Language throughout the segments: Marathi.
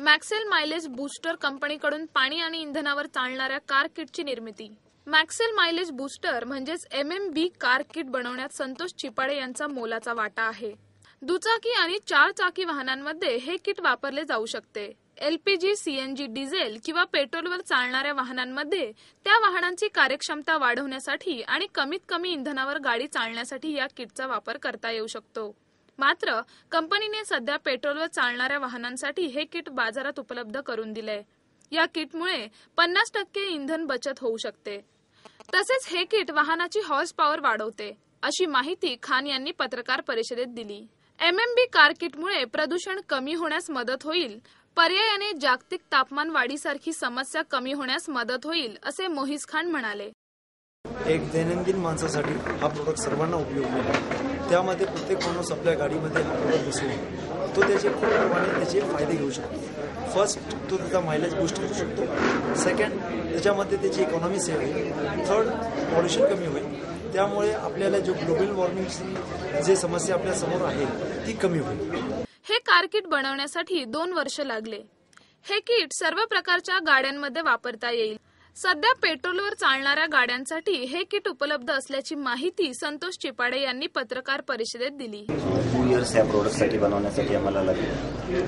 मॅक्सेल मायलेज बूस्टर कंपनीकडून पाणी आणि इंधनावर चालणाऱ्या कार किटची निर्मिती। मॅक्सेल मायलेज बूस्टर म्हणजेच MMB कार किट बनवण्यात संतोष चिपाडे यांचा मोलाचा वाटा आहे। दुचाकी आणि 4 चाकी वाहनांमध्ये हे किट वापरले जाऊ शकते। LPG, CNG, डिझेल किंवा पेट्रोलवर चालणाऱ्या वाहनांमध्ये त्या वाहनांची कार्यक्षमता वाढवण्यासाठी आणि कमीत कमी इंधनावर गाडी चालण्यासाठी या किटचा वापर करता येऊ शकतो। मात्र कंपनीने सध्या पेट्रोलवर चालणाऱ्या वाहनांसाठी हे किट बाजारात उपलब्ध करून दिले। या किटमुळे 50% इंधन बचत होऊ शकते। तसेच हे किट वाहनाची हॉर्स पॉवर वाढवते, अशी माहिती खान यांनी पत्रकार परिषदेत दिली। MMB कार किटमुळे प्रदूषण कमी होण्यास मदत होईल, पर्यायाने जागतिक तापमान वाढीसारखी समस्या कमी होण्यास मदत होईल, असे मोहिज खान म्हणाले। एक दैनंदिन माणसासाठी हा प्रोडक्ट सर्वांना उपयोगी आहे। त्यामध्ये प्रत्येक माणूस आपल्या गाडीमध्ये हा प्रोडक्ट बसवून तो त्याचे खूप प्रमाणे त्याचे फायदे घेऊ शकतो। फर्स्ट, तो त्याचा मायलेज बूस्ट करू शकतो। सेकंड, त्याच्यामध्ये त्याची इकॉनॉमी सेव्ह होईल। थर्ड, पॉल्युशन कमी होईल। त्यामुळे आपल्याला जो ग्लोबल वॉर्मिंगची जे समस्या आपल्या समोर आहे ती कमी होईल। हे कार किट बनवण्यासाठी 2 वर्ष लागले। हे किट सर्व प्रकारच्या गाड्यांमध्ये वापरता येईल। सध्या पेट्रोलवर चालणाऱ्या गाड्यांसाठी हे किट उपलब्ध असल्याची माहिती संतोष चिपाडे यांनी पत्रकार परिषदेत दिली। 2 इयर्स या प्रोडक्टसाठी बनवण्यासाठी आम्हाला लागले।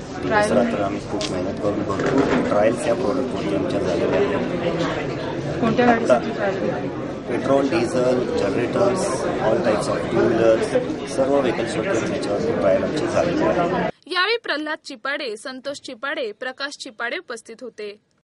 तर आम्ही खूप मेहनत करून बनवतो। ट्रायल्स या प्रोडक्टवरती आमच्या झालेल्या आहेत। कोणत्या गाडीसाठी trial? Petrol, diesel, generators, all types of two wheelers, सर्व व्हेकल्सवरती याच्यावर ट्रायल आमची झालेली आहे। यावेळी प्रल्हाद चिपाडे, संतोष चिपाडे, प्रकाश चिपाडे उपस्थित होते।